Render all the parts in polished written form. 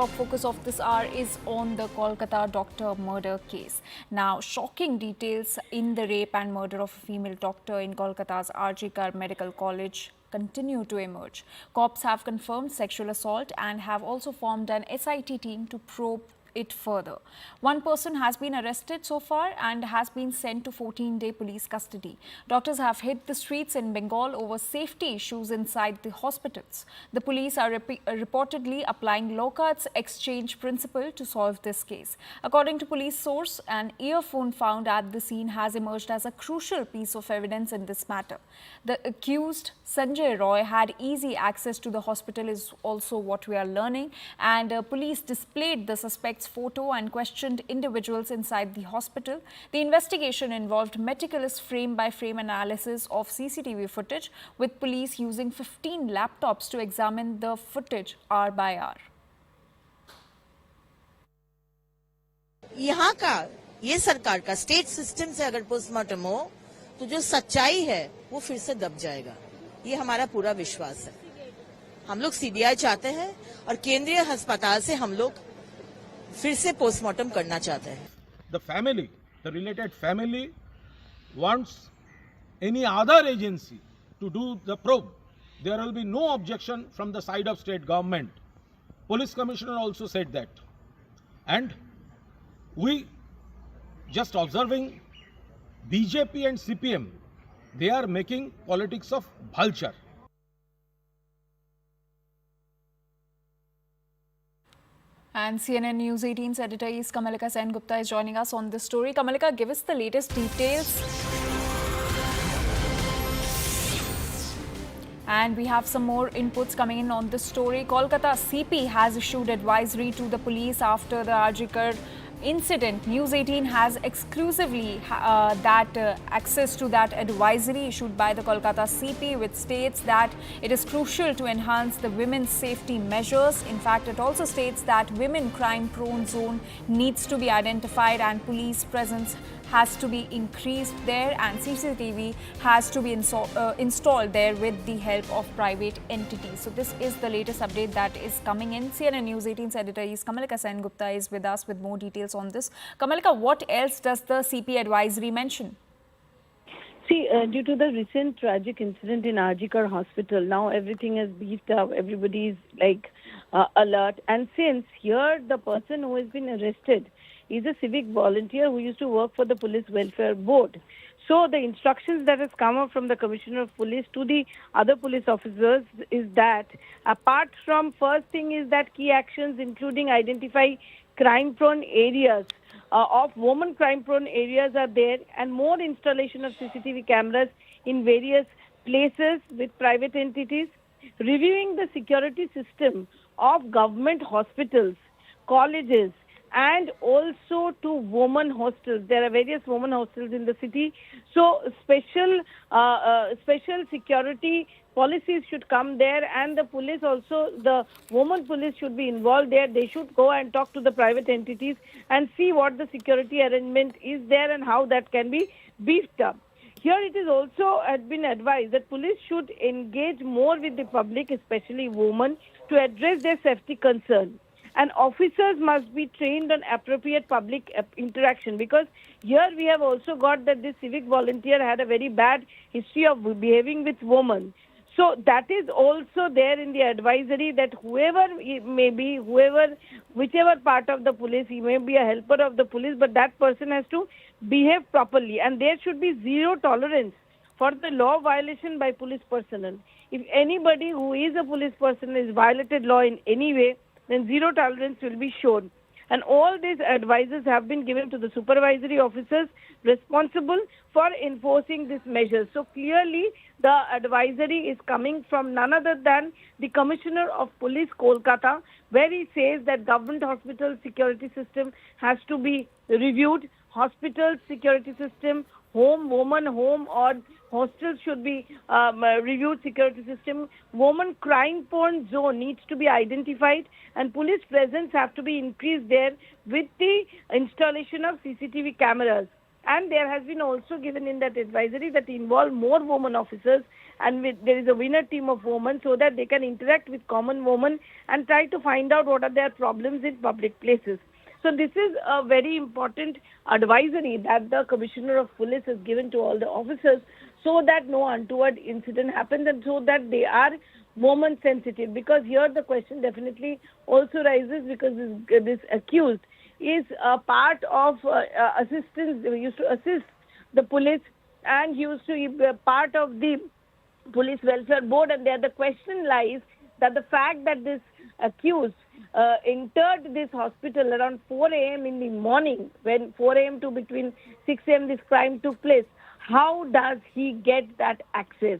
Top focus of this hour is on the Kolkata doctor murder case. Now, shocking details in the rape and murder of a female doctor in Kolkata's RG Kar Medical College continue to emerge. Cops have confirmed sexual assault and have also formed an SIT team to probe it further. One person has been arrested so far and has been sent to 14-day police custody. Doctors have hit the streets in Bengal over safety issues inside the hospitals. The police are reportedly applying Lockhart's exchange principle to solve this case. According to police source, an earphone found at the scene has emerged as a crucial piece of evidence in this matter. The accused, Sanjay Roy, had easy access to the hospital is also what we are learning, and police displayed the suspect's photo and questioned individuals inside the hospital. The investigation involved meticulous frame-by-frame analysis of CCTV footage, with police using 15 laptops to examine the footage hour by hour. यहाँ का ये सरकार का state system से अगर postmortem हो तो जो सच्चाई है वो फिर से दब जाएगा, ये हमारा पूरा विश्वास है। हम लोग सीबीआई चाहते हैं और केंद्रीय अस्पताल से हम लोग फिर से पोस्टमार्टम करना चाहते हैं। The family, the related family wants any other agency to do the probe. There will be no objection from the side of state government. Police commissioner also said that. And we just observing BJP and CPM, they are making politics of vulture. And CNN News 18's editor is Kamalika Sen Gupta is joining us on this story. Kamalika, give us the latest details. And we have some more inputs coming in on this story. Kolkata CP has issued advisory to the police after the RG Kar incident. News 18 has exclusively access to that advisory issued by the Kolkata CP, which states that it is crucial to enhance the women's safety measures. In fact, it also states that women crime prone zone needs to be identified and police presence has to be increased there, and CCTV has to be installed there with the help of private entities. So this is the latest update that is coming in. CNN News 18's editor is Kamalika Sen Gupta is with us with more details on this. Kamalika, what else does the CP advisory mention? See, due to the recent tragic incident in RG Kar Hospital, now everything is beefed up. Everybody is alert. And since here the person who has been arrested is a civic volunteer who used to work for the Police Welfare Board. So the instructions that has come up from the Commissioner of Police to the other police officers is that apart from first thing is that key actions including identify crime-prone areas of women crime-prone areas are there, and more installation of CCTV cameras in various places with private entities, reviewing the security system of government hospitals, colleges, and also to women hostels. There are various women hostels in the city. So special security policies should come there, and the police also, the women police should be involved there. They should go and talk to the private entities and see what the security arrangement is there and how that can be beefed up. Here it is also had been advised that police should engage more with the public, especially women, to address their safety concern. And officers must be trained on appropriate public interaction, because here we have also got that this civic volunteer had a very bad history of behaving with women. So that is also there in the advisory, that whoever he may be, whichever part of the police, he may be a helper of the police, but that person has to behave properly. And there should be zero tolerance for the law violation by police personnel. If anybody who is a police person is violated law in any way, then zero tolerance will be shown. And all these advices have been given to the supervisory officers responsible for enforcing these measures. So clearly, the advisory is coming from none other than the Commissioner of Police, Kolkata, where he says that government hospital security system has to be reviewed. Hospital security system, woman home or hostels should be reviewed security system. Woman crime prone zone needs to be identified, and police presence have to be increased there with the installation of CCTV cameras. And there has been also given in that advisory that involve more women officers, and there is a winner team of women so that they can interact with common women and try to find out what are their problems in public places. So this is a very important advisory that the Commissioner of Police has given to all the officers so that no untoward incident happens and so that they are woman sensitive. Because here the question definitely also rises because this accused is a part of assistance. He used to assist the police and he used to be part of the police welfare board, and there the question lies that the fact that this accused entered this hospital around 4 a.m. in the morning, when 4 a.m. to between 6 a.m. this crime took place, how does he get that access?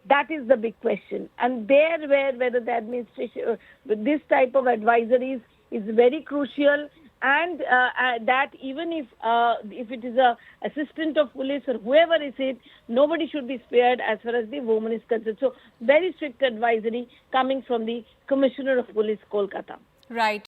That is the big question. And whether the administration, this type of advisories is very crucial, and that even if it is a assistant of police or whoever is it, nobody should be spared as far as the woman is concerned. So very strict advisory coming from the Commissioner of Police, Kolkata. Right.